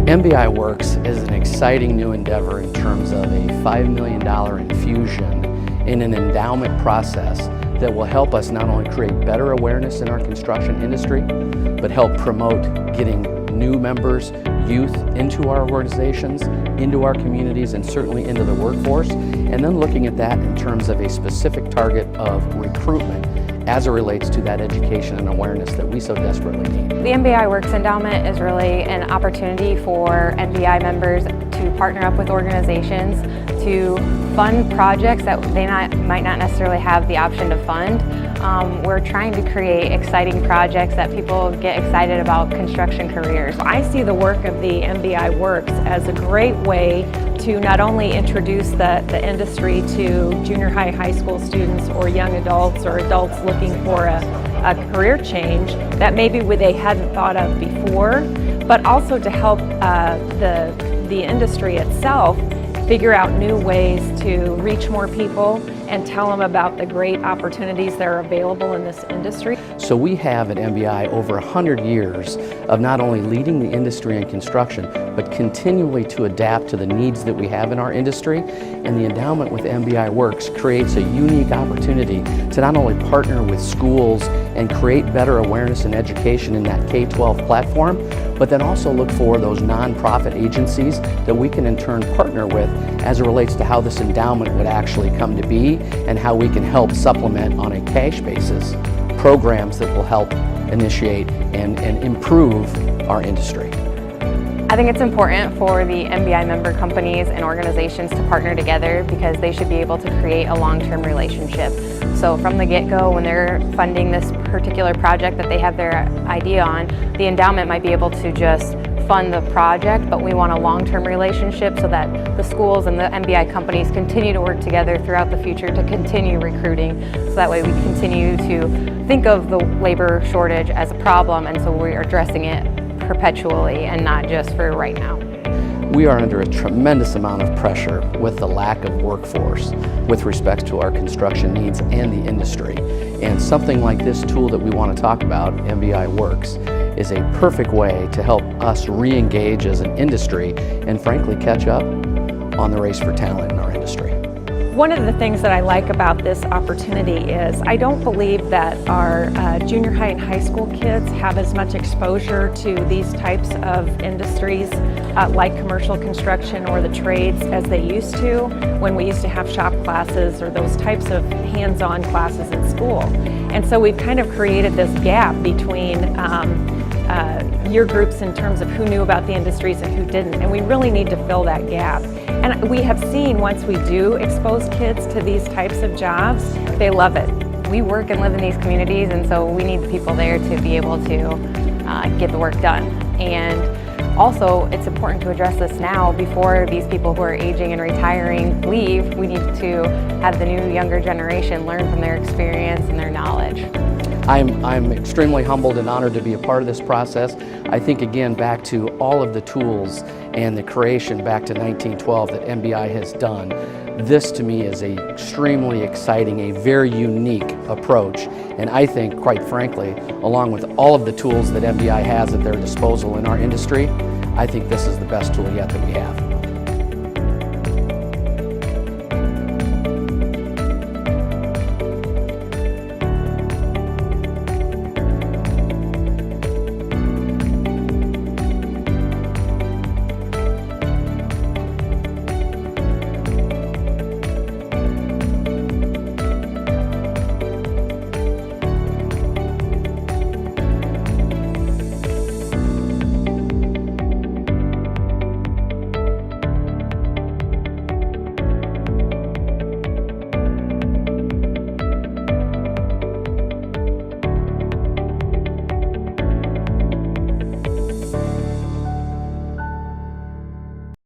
MBI Works is an exciting new endeavor in terms of a $5 million infusion in an endowment process that will help us not only create better awareness in our construction industry, but help promote getting new members, youth into our organizations, into our communities, and certainly into the workforce, and then looking at that in terms of a specific target of recruitment as it relates to that education and awareness that we so desperately need. The MBI WORKS Endowment is really an opportunity for MBI members to partner up with organizations to fund projects that they might not necessarily have the option to fund. We're trying to create exciting projects that people get excited about construction careers. I see the work of the MBI Works as a great way to not only introduce the industry to junior high school students or young adults or adults looking for a career change that maybe they hadn't thought of before, but also to help the industry itself figure out new ways to reach more people and tell them about the great opportunities that are available in this industry. So we have at MBI over 100 years of not only leading the industry in construction, but continually to adapt to the needs that we have in our industry. And the endowment with MBI Works creates a unique opportunity to not only partner with schools and create better awareness and education in that K-12 platform, but then also look for those nonprofit agencies that we can in turn partner with as it relates to how this endowment would actually come to be and how we can help supplement on a cash basis programs that will help initiate and improve our industry. I think it's important for the MBI member companies and organizations to partner together because they should be able to create a long-term relationship. So from the get-go, when they're funding this particular project that they have their idea on, the endowment might be able to just fund the project, but we want a long-term relationship so that the schools and the MBI companies continue to work together throughout the future to continue recruiting. So that way we continue to think of the labor shortage as a problem, and so we're addressing it perpetually and not just for right now. We are under a tremendous amount of pressure with the lack of workforce with respect to our construction needs and the industry. And something like this tool that we want to talk about, MBI Works, is a perfect way to help us re-engage as an industry and frankly catch up on the race for talent in our industry. One of the things that I like about this opportunity is I don't believe that our junior high and high school kids have as much exposure to these types of industries like commercial construction or the trades as they used to when we used to have shop classes or those types of hands-on classes in school. And so we've kind of created this gap between year groups in terms of who knew about the industries and who didn't, and we really need to fill that gap. And we have seen once we do expose kids to these types of jobs, they love it. We work and live in these communities, and so we need the people there to be able to get the work done. And also, it's important to address this now before these people who are aging and retiring leave. We need to have the new younger generation learn from their experience and their knowledge. I'm extremely humbled and honored to be a part of this process. I think again back to all of the tools and the creation back to 1912 that MBI has done. This to me is a extremely exciting, a very unique approach. And I think, quite frankly, along with all of the tools that MBI has at their disposal in our industry, I think this is the best tool yet that we have.